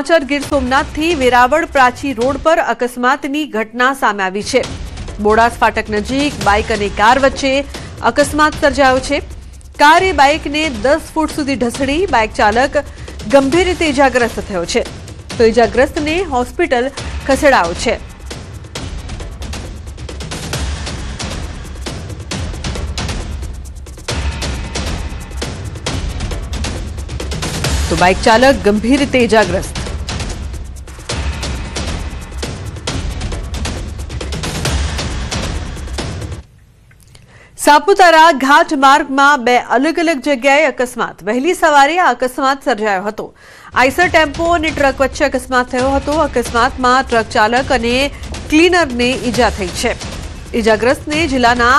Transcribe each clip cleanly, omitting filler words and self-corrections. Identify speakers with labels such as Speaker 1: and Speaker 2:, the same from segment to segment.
Speaker 1: સમાચાર ગીર સોમનાથથી વેરાવળ પ્રાચી રોડ પર અકસ્માતની ઘટના સામે આવી છે। બોડાસ ફાટક નજીક બાઇક અને કાર વચ્ચે અકસ્માત સર્જાયો છે। કારે બાઇકને 10 ફૂટ સુધી ઢસડી બાઇક ચાલક ગંભીર રીતે ઇજાગ્રસ્ત થયો છે, તો ઇજાગ્રસ્તને હોસ્પિટલ ખસેડાયો છે। तो बाइक चालक गंभीर रीते इजाग्रस्त। सापुतारा घाट मार्ग में बे अलग अलग जगह अकस्मात। वहेली सवारे आ अकस्मात सर्जायो हतो। आइसर टेम्पो और ट्रक वच्चे अकस्मात थयो हतो। अकस्मात में ट्रक चालक और क्लीनर ने ईजा थई छे। इजाग्रस्त ने जिल्लाना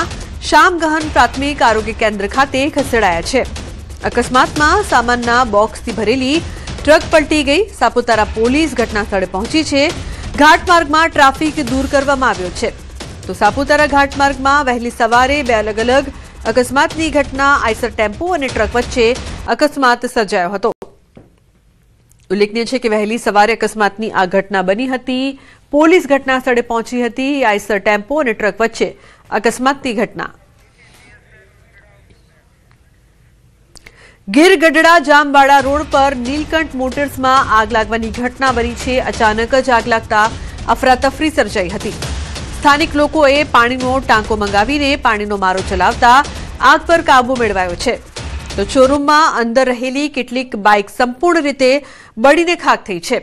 Speaker 1: शामगहन प्राथमिक आरोग्य केन्द्र खाते खसेडाया छे। अकस्मात में सामानना बॉक्स थी भरेली ट्रक पलटी गई। सापुतारा पोलीस घटना स्थळे पहुंची छे। घाट मार्ग में ट्राफिक दूर करवामां आव्यो छे। तो सापुतारा घाट मार्ग में वहेली सवारे बे अलग अलग अकस्मातनी घटना आइसर टेम्पो और ट्रक वच्चे अकस्मात सर्जायो हतो। उल्लेखनीय छे कि वहेली सवारे अकस्मातनी आ घटना बनी हती। पोलीस घटना स्थळे पहुंची हती। आइसर टेम्पो और ट्रक वच्चे अकस्मातनी घटना। गीर गढ़ड़ा जामवाड़ा रोड पर नीलकंठ मोटर्स में आग लागवानी घटना बनी छे। अचानक ज आग लागता अफरातफरी सर्जाई हती। स्थानिक लोकोए पाणीनो टांको मंगावीने पाणीनो मारो चलावता आग पर काबू मेळवायो छे। तो शोरूम में अंदर रहेली केटलीक बाइक संपूर्ण रीते बळीने खाक थई छे।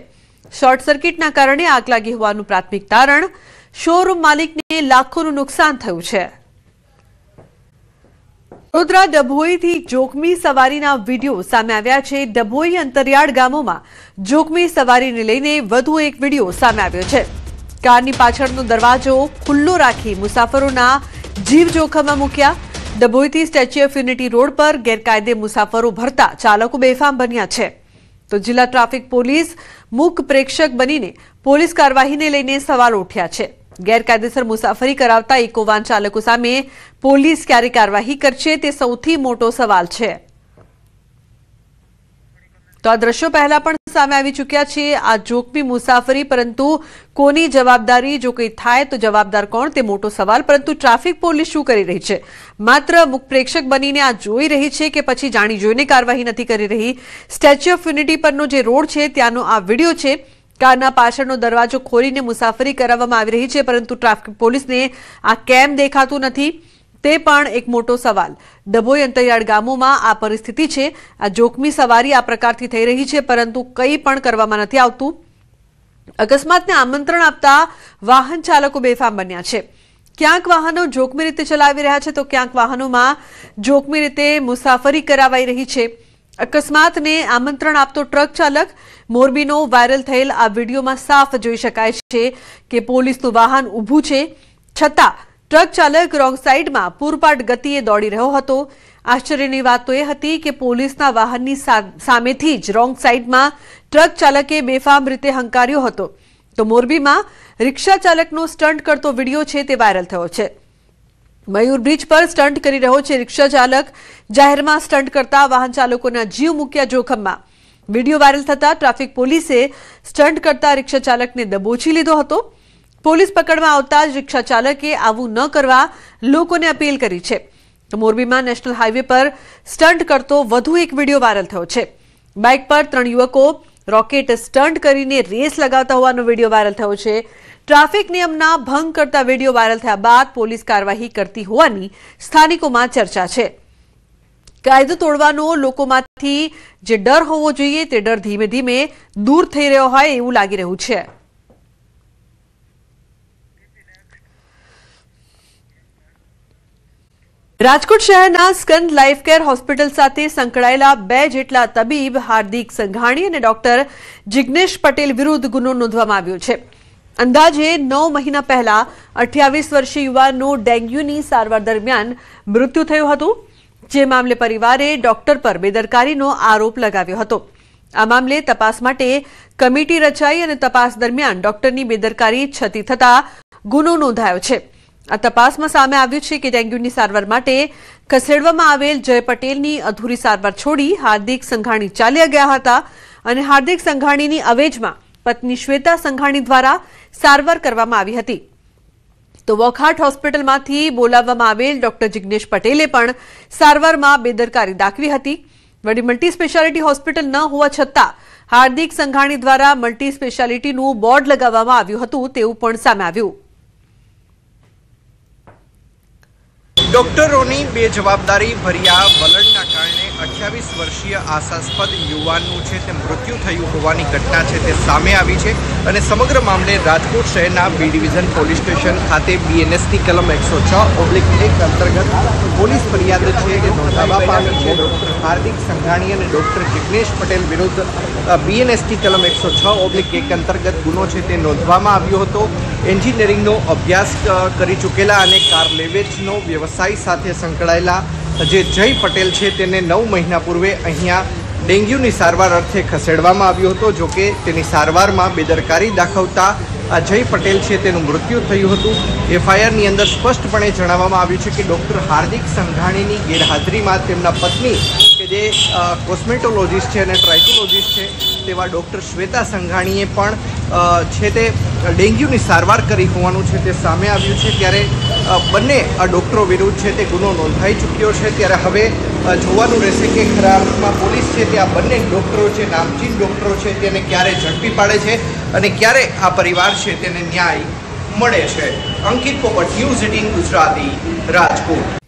Speaker 1: शॉर्ट सर्किटना कारणे आग लागी होवानुं प्राथमिक तारण। शोरूम मालिकने लाखोनुं नुकसान थयुं छे। वडोदरा डभोईथी जोखमी सवारीना वीडियो सामे आव्या छे। डभोई अंतरियाळ गामोमां जोखमी सवारीने लईने वधु एक वीडियो सामे आव्यो छे। कारनी पाछळनो दरवाजो खुल्लो राखी मुसाफरोना जीव जोखममां मूक्या। डभोईथी स्टेच्यू ऑफ युनिटी रोड पर गैरकायदे मुसाफरो भरता चालको बेफाम बन्या छे। तो जिल्ला ट्राफिक पोलीस मूक प्रेक्षक बनीने पोलीस कार्यवाहीने लईने सवाल उठ्या छे। गैरकायदेसर मुसाफरी करावता इको वाहन चालको सामे पोलीस क्यारे कार्यवाही करशे ते सौथी मोटो सवाल छे। तो आ दृश्यो पहला पण सामे आवी चूक्या छे। आ जोखमी मुसाफरी, परंतु कोनी जवाबदारी? जो कई थाय तो जवाबदार कोण ते मोटो सवाल। परंतु ट्राफिक पोलीस शुं करी रही छे? मात्र मुख प्रेक्षक बनीने आ जोई रही छे के पछी जाणी जोईने कार्यवाही नथी करी रही? स्टेच्यू ऑफ युनिटी परनो जे रोड छे त्यानो आ विडियो छे। कारना पाछळनो दरवाजो खोलीने मुसाफरी कराववामां आवी रही छे, परंतु ट्राफिक पोलीसने आ केम देखातुं नथी ते पण एक मोटो सवाल। डभोई अंतरियाळ गामोमां आ परिस्थिति छे। आ जोखमी सवारी आ प्रकारथी थई रही छे, परंतु कंई पण करवामां नथी आवतुं। अकस्मातने आमंत्रण आपता वाहन चालको बेफाम बन्या छे। क्यांक वाहनो जोखमी रीते चलावी रह्या छे, तो क्यांक वाहनोमां जोखमी रीते मुसाफरी करावाई रही छे। अकस्मात ने आमंत्रण आपतो ट्रक चालक। मोरबीनो वायरल थयेल आ विडियोमां साफ जोई शकाय छे के पोलीसनुं वाहन ऊभुं छे, छतां ट्रक चालक रोंग साइडमां पूरपाट गतिए दौड़ी रह्यो हतो। आश्चर्यनी वात तो ए हती के पोलीसना वाहननी सामेथी ज रोंग साइडमां ट्रक चालके बेफाम रीते हंकार्यो हतो। तो मोरबीमां रिक्शा चालकनो स्टंट करतो विडियो छे ते वायरल थयो छे। मयूर ब्रिज पर स्टंट करी रह्यो छे रिक्शा चालक। जाहेरमां स्टंट करता वाहन चालकोना जीव मूक्या जोखममां। विडियो वायरल थता ट्राफिक पोलीसे स्टंट करता रिक्शा चालकने दबोची लीधो हतो। पोलीस पकड़वां आवता ज रिक्शा चालके आवुं न करवा लोकोने अपील करी छे। तो मोरबीमां नेशनल हाईवे पर स्टंट करतो वधु एक विडियो वायरल थयो छे। बाइक पर 3 युवको रॉकेट स्टंट करीने रेस लगावता होवानो विडियो वायरल थयो छे। ट्राफिक नियमना भंग करता विडियो वायरल थया बाद पोलीस कार्यवाही करती होवानी स्थानिकोमां चर्चा छे। कायदो तोड़वानो लोकोमांथी जे डर होवो जोईए ते डर धीमे धीमे दूर थई रह्यो होय एवुं लागी रह्युं छे। राजकोट शहरना स्कंद लाइफ केर होस्पिटल साथे संकळायेला 2 जेटला तबीब हार्दिक संघाणी અને डॉक्टर जिग्नेश पटेल विरुद्ध गुनो नोंधवामां આવ્યો છે। અંદાજે 9 મહિના પહેલા 28 વર્ષીય યુવાનનું ડેન્ગ્યુની સારવાર દરમિયાન મૃત્યુ થયું હતું, જે મામલે પરિવારે ડોક્ટર પર બેદરકારીનો આરોપ લગાવ્યો હતો। આ મામલે તપાસ માટે કમિટી રચાઈ અને તપાસ દરમિયાન ડોક્ટરની બેદરકારી છતી થતા ગુનો નોંધાયો છે। આ તપાસમાં સામે આવ્યું છે કે ડેન્ગ્યુની સારવાર માટે ખસેડવામાં આવેલ જય પટેલની અધૂરી સારવાર છોડી હાર્દિક સંઘાણી ચાલ્યા ગયા હતા અને હાર્દિક સંઘાણીની અવેજમાં પત્ની શ્વેતા સંઘાણી દ્વારા સારવાર કરવામાં આવી હતી। તો વોખાટ હોસ્પિટલમાંથી બોલાવવામાં આવેલ ડોક્ટર જિગ્નેશ પટેલે પણ સારવારમાં બેદરકારી દાખવી હતી। વડી મલ્ટી સ્પેશિયાલિટી હોસ્પિટલ ન હોવા છતાં હાર્દિક સંઘાણી દ્વારા મલ્ટી સ્પેશિયાલિટીનું બોર્ડ લગાવવામાં આવ્યું હતું તેવું પણ સામે આવ્યું।
Speaker 2: ડોક્ટરોની બેજવાબદારી ભર્યા વલણના કારણે 28 વર્ષીય આશાસ્પદ યુવાનનું છે તે મૃત્યુ થયું હોવાની ઘટના છે તે સામે આવી છે અને સમગ્ર મામલે રાજકોટ શહેરના બી ડિવિઝન પોલીસ સ્ટેશન ખાતે બીએનએસની કલમ 106/1 અંતર્ગત પોલીસ ફરિયાદ છે તે નોંધાવવા પામી છે। ડોક્ટર હાર્દિક સંઘાણી અને ડોક્ટર જિગ્નેશ પટેલ વિરુદ્ધ બીએનએસની કલમ 106/1 અંતર્ગત ગુનો છે તે નોંધવામાં આવ્યો હતો। એન્જિનિયરિંગનો અભ્યાસ કરી ચૂકેલા અને કાર લેવેચનો વ્યવસાય સાથે સંકળાયેલા જે જય પટેલ છે તેને 9 મહિના પૂર્વે અહીંયા ડેન્ગ્યુની સારવાર અર્થે ખસેડવામાં આવ્યો હતો। જો કે તેની સારવારમાં બેદરકારી દાખવતા આ જય પટેલ છે તેનું મૃત્યુ થયું હતું। એફઆઈઆરની અંદર સ્પષ્ટપણે જણાવવામાં આવ્યું છે કે ડૉક્ટર હાર્દિક સંઘાણીની ગેરહાજરીમાં તેમના પત્ની કે જે કોસ્મેટોલોજીસ્ટ છે અને ટ્રાઇકોલોજીસ્ટ છે તેવા ડૉક્ટર શ્વેતા સંઘાણીએ પણ છે તે ડેન્ગ્યુની સારવાર કરી હોવાનું છે તે સામે આવ્યું છે। ત્યારે બંને આ ડૉક્ટરો વિરુદ્ધ છે તે ગુનો નોંધાઈ ચૂક્યો છે। ત્યારે હવે જોવાનું રહેશે કે ખરા અર્થમાં પોલીસ છે તે આ બંને ડૉક્ટરો છે, નામચીન ડૉક્ટરો છે, તેને ક્યારે ઝડપી પાડે છે અને ક્યારે આ પરિવાર છે તેને ન્યાય મળે છે। અંકિત પોપટ, ન્યૂઝ 18 ગુજરાતી, રાજકોટ।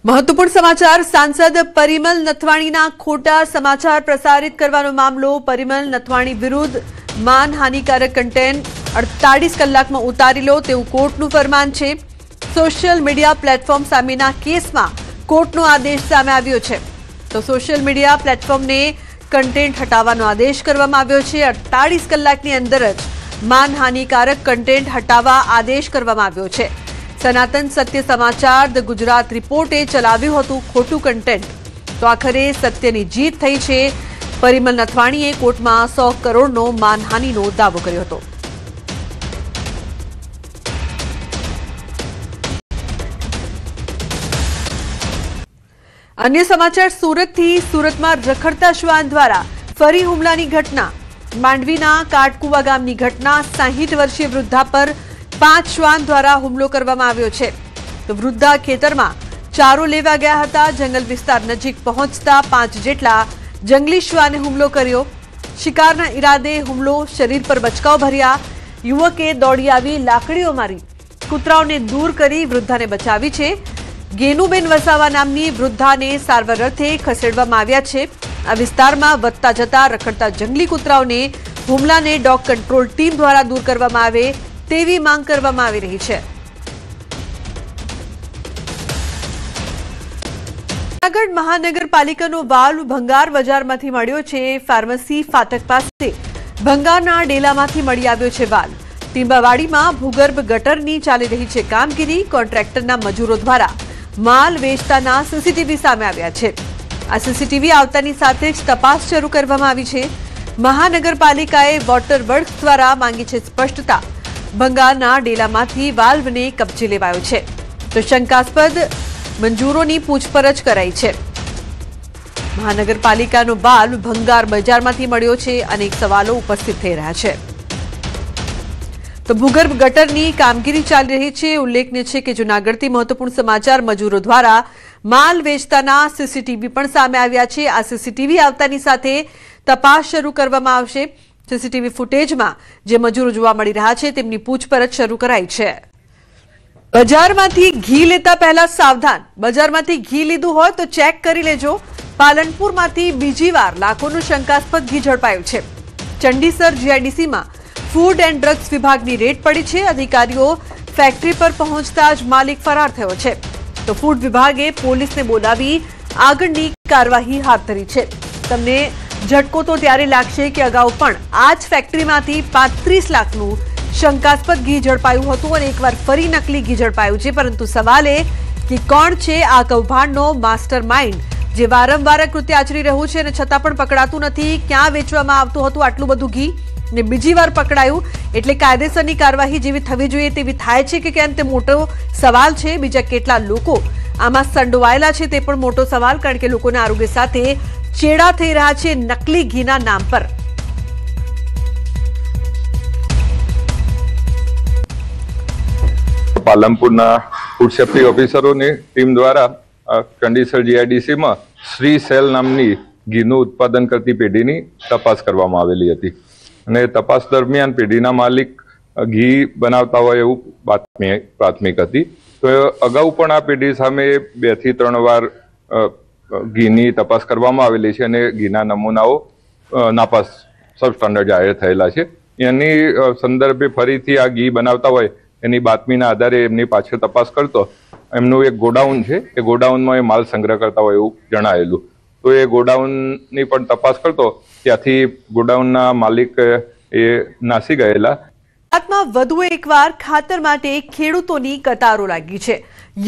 Speaker 1: મહત્વપૂર્ણ સમાચાર। સાંસદ પરિમલ નથવાણીના ખોટા સમાચાર પ્રસારિત કરવાનો મામલો। પરિમલ નથવાણી વિરુદ્ધ માનહાનિકારક કન્ટેન્ટ 48 કલાકમાં ઉતારી લો તેવું કોર્ટનું ફરમાન છે। સોશિયલ મીડિયા પ્લેટફોર્મ સામેના કેસમાં કોર્ટનો આદેશ સામે આવ્યો છે। તો સોશિયલ મીડિયા પ્લેટફોર્મને કન્ટેન્ટ હટાવવાનો આદેશ કરવામાં આવ્યો છે। 48 કલાકની અંદર જ માનહાનિકારક કન્ટેન્ટ હટાવવા આદેશ કરવામાં આવ્યો છે। સનાતન સત્ય સમાચાર ધ ગુજરાત રિપોર્ટે ચલાવ્યું હતું ખોટું કન્ટેન્ટ, તો આખરે સત્યની જીત થઈ છે। પરિમલ નથવાણીએ કોર્ટમાં 100 કરોડનો માનહાનિનો દાવો કર્યો હતો। અન્ય સમાચાર સુરતથી। સુરતમાં રખડતા શ્વાન દ્વારા ફરી હુમલાની ઘટના। માંડવીના કાટકુવા ગામની ઘટના। 60 વર્ષીય વૃદ્ધા પર 5 શ્વાન દ્વારા હુમલો કરવામાં આવ્યો છે। તો વૃદ્ધા ખેતરમાં ચારો લેવા ગયા હતા। જંગલ વિસ્તાર નજીક પહોંચતા 5 જેટલા જંગલી શ્વાને હુમલો કર્યો। શિકારના ઈરાદે હુમલો, શરીર પર બચકાઓ ભર્યા। યુવકે દોડી આવી લાકડીઓ મારી કૂતરાઓને દૂર કરી વૃદ્ધાને બચાવી છે। ગેનુબેન વસાવા નામની વૃદ્ધાને સારવાર અર્થે ખસેડવામાં આવ્યા છે। આ વિસ્તારમાં વધતા જતા રખડતા જંગલી કૂતરાઓને હુમલાને ડોગ કંટ્રોલ ટીમ દ્વારા દૂર કરવામાં આવે તેવી માંગ કરવામાં આવી રહી છે। જૂનાગઢ મહાનગરપાલિકાનો વાલ્વ ભંગાર બજારમાંથી મળ્યો છે। ફાર્મસી ફાટક પાસે ભંગારના ડેલામાંથી મળી આવ્યો છે વાલ્વ। ટીંબાવાડીમાં ભૂગર્ભ ગટરની ચાલી રહી છે કામગીરી। કોન્ટ્રાક્ટરના મજૂરો દ્વારા માલ વેચતાના સીસીટીવી સામે આવ્યા છે। આ સીસીટીવી આવતાની સાથે જ તપાસ શરૂ કરવામાં આવી છે। મહાનગરપાલિકાએ વોટર વર્ક્સ દ્વારા માંગી છે સ્પષ્ટતા। ભંગારના ડેલામાંથી વાલ્વને કબજે લેવાયો છે, તો શંકાસ્પદ મંજૂરોની પૂછપરછ કરાઈ છે। મહાનગરપાલિકાનો વાલ્વ ભંગાર બજારમાંથી મળ્યો છે। અનેક સવાલો ઉપસ્થિત થઈ રહ્યા છે। તો ભૂગર્ભ ગટરની કામગીરી ચાલી રહી છે। ઉલ્લેખનીય છે કે જૂનાગઢથી મહત્વપૂર્ણ સમાચાર। મજૂરો દ્વારા માલ વેચતાના સીસીટીવી પણ સામે આવ્યા છે। આ સીસીટીવી આવતાની સાથે તપાસ શરૂ કરવામાં આવશે। સીસીટીવી ફૂટેજમાં જે મજૂરો જોવા મળી રહ્યા છે તેમની પૂછપરછ શરૂ કરાઈ છે। બજારમાંથી ઘી લેતા પહેલા સાવધાન। બજારમાંથી ઘી લીધું હોય તો ચેક કરી લેજો। પાલનપુરમાંથી બીજી વાર લાખોનું શંકાસ્પદ ઘી ઝડપાયું છે। ચંડીસર જીઆઈડીસીમાં ફૂડ એન્ડ ડ્રગ્સ વિભાગની રેડ પડી છે। અધિકારીઓ ફેક્ટરી પર પહોંચતા જ માલિક ફરાર થયો છે। તો ફૂડ વિભાગે પોલીસને બોલાવી આગળની કાર્યવાહી હાથ ધરી છે। તમને ઝટકો તો ત્યારે લાગશે કે અગાઉ પણ આ જ ફેક્ટરીમાંથી 35 લાખનું શંકાસ્પદ ઘી ઝડપાયું હતું અને એકવાર ફરી નકલી ઘી ઝડપાયું છે। પરંતુ સવાલ એ કે કોણ છે આ કૌભાંડનો માસ્ટર માઇન્ડ જે વારંવાર કૃત્ય આચરી રહ્યું છે અને છતાં પણ પકડાતું નથી? ક્યાં વેચવામાં આવતું હતું આટલું બધું ઘી ને બીજી વાર પકડાયું એટલે કાયદેસરની કાર્યવાહી જેવી થવી જોઈએ તેવી થાય છે કે કેમ તે મોટો સવાલ છે। બીજા કેટલા લોકો આમાં સંડોવાયેલા છે તે પણ મોટો સવાલ, કારણ કે લોકોના આરોગ્ય સાથે ચેડા થઈ રહ્યા છે નકલી ઘીના નામ પર।
Speaker 3: પાલનપુરના ફૂડ સેફ્ટી ઓફિસરોની ટીમ દ્વારા કંડીસર જીઆઈડીસી માં શ્રી સેલ નામની ઘીનું ઉત્પાદન કરતી પેઢીની તપાસ કરવામાં આવેલી હતી અને તપાસ દરમિયાન પેઢીના માલિક ઘી બનાવતા હોય એવું પ્રાથમિક હતી। તો અગાઉ પણ આ પેઢી સામે 2 થી 3 વાર ઘીની તપાસ કરવામાં આવેલી છે અને ઘીના નમૂનાઓ નાપાસ સબ સ્ટાન્ડર્ડ જાહેર થયેલા છે। એની સંદર્ભે ફરીથી આ ઘી બનાવતા હોય એની બાતમીના આધારે એમની પાછળ તપાસ કરતો એમનું એક ગોડાઉન છે, એ ગોડાઉનમાં એ માલ સંગ્રહ કરતા હોય એવું જણાયેલું। તો એ ગોડાઉનની પણ તપાસ કરતો ત્યાંથી ગોડાઉનના માલિક એ નાસી ગયેલા।
Speaker 1: ગુજરાતમાં વધુ એકવાર ખાતર માટે ખેડૂતોની કતારો લાગી છે।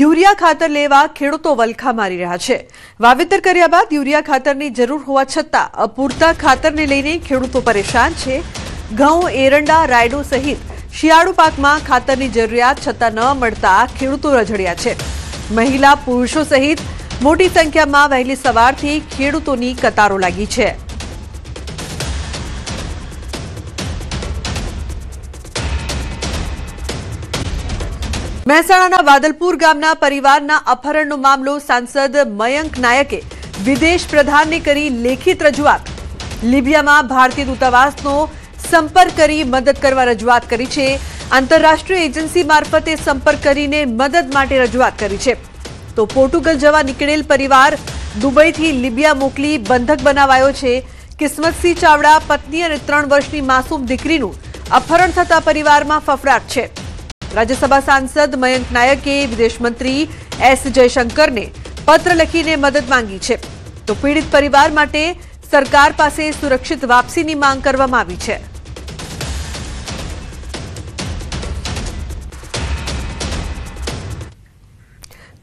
Speaker 1: યુરિયા ખાતર લેવા ખેડૂતો વલખા મારી રહ્યા છે। વાવેતર કર્યા બાદ યુરિયા ખાતરની જરૂર હોવા છતાં અપૂરતા ખાતરને લઈને ખેડૂતો પરેશાન છે। ઘઉં, એરંડા, રાયડો સહિત શિયાળુ પાકમાં ખાતરની જરૂરિયાત છતાં ન મળતા ખેડૂતો રઝળ્યા છે। મહિલા, પુરુષો સહિત મોટી સંખ્યામાં વહેલી સવારથી ખેડૂતોની કતારો લાગી છે। મહેસાણાના વાદલપુર ગામના પરિવારના અપહરણનો મામલો સાંસદ મયંક નાયકે વિદેશ પ્રધાનને કરી લેખિત રજૂઆત। લિબિયામાં ભારતીય દૂતાવાસનો સંપર્ક કરી મદદ કરવા રજૂઆત કરી છે। આંતરરાષ્ટ્રીય એજન્સી મારફતે સંપર્ક કરીને મદદ માટે રજૂઆત કરી છે। તો પોર્ટુગલ જવા નીકળેલ પરિવાર દુબઈથી લિબિયા મોકલી બંધક બનાવાયો છે। કિસ્મતસિંહ ચાવડા પત્ની અને 3 વર્ષની માસૂમ દીકરીનું અપહરણ થતા પરિવારમાં ફફડાટ છે। રાજ્યસભા સાંસદ મયંક નાયકે વિદેશ મંત્રી એસ જયશંકરને પત્ર લખીને મદદ માંગી છે। તો પીડિત પરિવાર માટે સરકાર પાસે સુરક્ષિત વાપસીની માંગ કરવામાં આવી છે।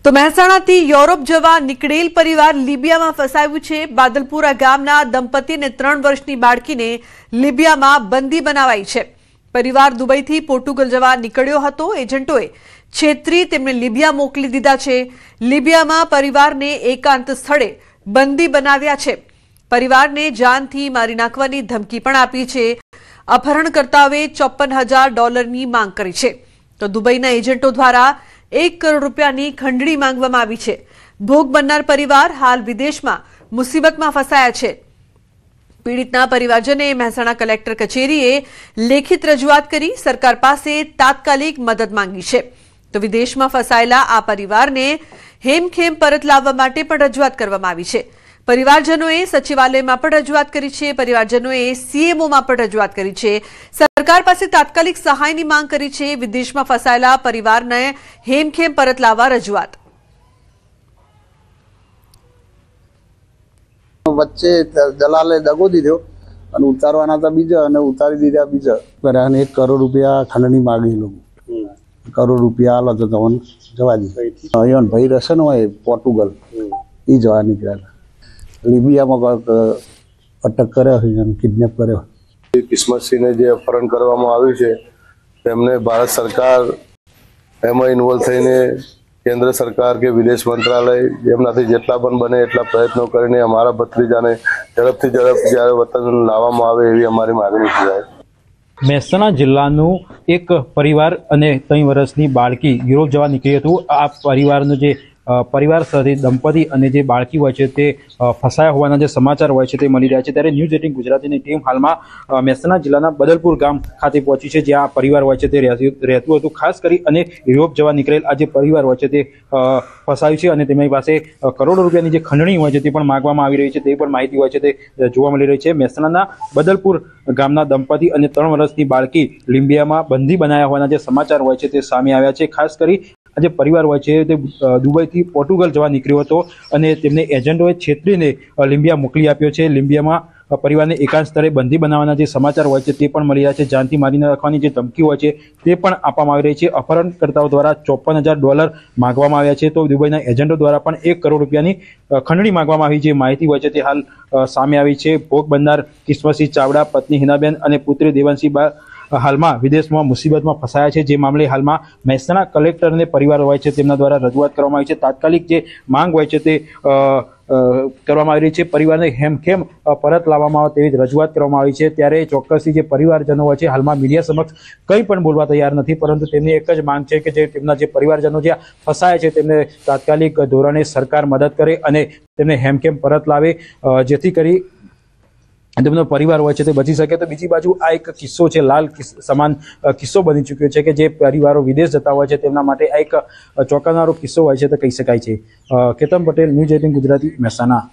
Speaker 1: તો મહેસાણાથી યુરોપ જવા નીકળેલ પરિવાર લિબિયામાં ફસાયું છે। બાદલપુરા ગામના દંપતીને 3 વર્ષની બાળકીને લિબિયામાં બંદી બનાવાઈ છે। પરિવાર દુબઈથી પોર્ટુગલ જવા નીકળ્યો હતો। એજન્ટોએ છેતરી તેમને લિબિયા મોકલી દીધા છે। લિબિયામાં પરિવારને એકાંત સ્થળે બંદી બનાવ્યા છે। પરિવારને જાનથી મારી નાખવાની ધમકી પણ આપી છે। અપહરણકર્તાઓએ $54,000ની માંગ કરી છે। તો દુબઈના એજન્ટો દ્વારા 1 કરોડ રૂપિયાની ખંડણી માંગવામાં આવી છે। ભોગ બનનાર પરિવાર હાલ વિદેશમાં મુસીબતમાં ફસાયા છે। પીડિતના પરિવારજને મહેસાણા કલેક્ટર કચેરીએ લેખિત રજૂઆત કરી સરકાર પાસે તાત્કાલિક મદદ માંગી છે। તો વિદેશમાં ફસાયેલા આ પરિવારને હેમખેમ પરત લાવવા માટે પણ રજૂઆત કરવામાં આવી છે। પરિવારજનોએ સચિવાલયમાં પણ રજૂઆત કરી છે। પરિવારજનોએ સીએમઓમાં પણ રજૂઆત કરી છે। સરકાર પાસે તાત્કાલિક સહાયની માંગ કરી છે। વિદેશમાં ફસાયેલા પરિવારને હેમખેમ પરત લાવવા રજૂઆત।
Speaker 4: વચ્ચે દલાલે દગો દીધો અને ઉતારવાના હતા બીજા અને ઉતારી દીધા બીજા અને 1 કરોડ રૂપિયા ખંડણી માંગી। લોકો 1 કરોડ રૂપિયા આલો તો તમને જવા દીધા। અહીંયા ભાઈ રહેશે ને હોય પોર્ટુગલ એ જવા નીકળ્યા। લિબિયામાં અટક કર્યો છે, કિડનેપ કર્યો।
Speaker 5: કિસ્મતસિંહને જે અપહરણ કરવામાં આવ્યું છે તેમને ભારત સરકાર એમાં ઇન્વોલ્વ થઈને કેન્દ્ર સરકાર કે વિદેશ મંત્રાલય જેમનાથી જેટલા પણ બને એટલા પ્રયત્નો કરીને અમારા ભત્રીજાને ઝડપથી ઝડપ જ્યારે વતન લાવવામાં આવે એવી અમારી માગણી છે।
Speaker 6: મહેસાણા જિલ્લાનું એક પરિવાર અને 3 વર્ષની બાળકી યુરોપ જવા નીકળી હતું। આ પરિવારનું જે પરિવાર સાથે દંપતી અને જે બાળકી હોય છે તે ફસાયા હોવાના જે સમાચાર હોય છે તે મળી રહ્યા છે। ત્યારે ન્યૂઝ 18 ગુજરાતીની ટીમ હાલમાં મહેસાણા જિલ્લાના બદલપુર ગામ ખાતે પહોંચી છે, જ્યાં પરિવાર હોય છે તે રહેતું હતું। ખાસ કરી અને યુરોપ જવા નીકળેલ આ જે પરિવાર હોય છે તે ફસાયું છે અને તેમની પાસે કરોડો રૂપિયાની જે ખંડણી હોય છે તે પણ માંગવામાં આવી રહી છે, તે પણ માહિતી હોય છે તે જોવા મળી રહી છે। મહેસાણાના બદલપુર ગામના દંપતી અને 3 વર્ષની બાળકી લિબિયામાં બંદી બનાવ્યા હોવાના જે સમાચાર હોય છે તે સામે આવ્યા છે। ખાસ કરી આ જે પરિવાર હોય છે તે દુબઈથી પોર્ટુગલ જવા નીકળ્યો હતો અને તેમને એજન્ટોએ છેતરીને લિબિયા મોકલી આપ્યો છે। લિબિયામાં પરિવારને એકાંત સ્થળે બંદી બનાવવાના જે સમાચાર હોય છે તે પણ મળી રહ્યા છે। જાનથી મારી નાખવાની જે ધમકી હોય છે તે પણ આપવામાં આવી રહી છે। અપહરણકર્તાઓ દ્વારા $54,000 માંગવામાં આવ્યા છે। તો દુબઈના એજન્ટો દ્વારા પણ 1 કરોડ રૂપિયાની ખંડણી માંગવામાં આવી જે માહિતી હોય છે તે હાલ સામે આવી છે। ભોગ બનનાર કિસ્મતસિંહ ચાવડા, પત્ની હિનાબેન અને પુત્રી દેવાંશી હાલમાં વિદેશમાં મુસીબતમાં ફસાયા છે। જે મામલે હાલમાં મહેસાણા કલેક્ટર અને પરિવાર હોય છે તેમના દ્વારા રજૂઆત કરવામાં આવી છે। તાત્કાલિક જે માંગ હોય છે તે કરવામાં આવી રહી છે। પરિવારને હેમખેમ પરત લાવવામાં આવે તેવી રજૂઆત કરવામાં આવી છે। ત્યારે ચોક્કસથી જે પરિવારજનો હોય છે હાલમાં મીડિયા સમક્ષ કંઈ પણ બોલવા તૈયાર નથી, પરંતુ તેમની એક જ માંગ છે કે જે તેમના જે પરિવારજનો જ્યાં ફસાયા છે તેમને તાત્કાલિક ધોરણે સરકાર મદદ કરે અને તેમને હેમખેમ પરત લાવે, જેથી કરી તેમનો પરિવાર હોય છે તે બચી શકે। તો બીજી બાજુ આ એક કિસ્સો છે, લાલ સમાન કિસ્સો બની ચૂક્યો છે કે જે પરિવારો વિદેશ જતા હોય છે તેમના માટે આ એક ચોંકાવનારો કિસ્સો હોય છે તો કહી શકાય છે। કેતન પટેલ, ન્યૂઝ 18 ગુજરાતી, મહેસાણા।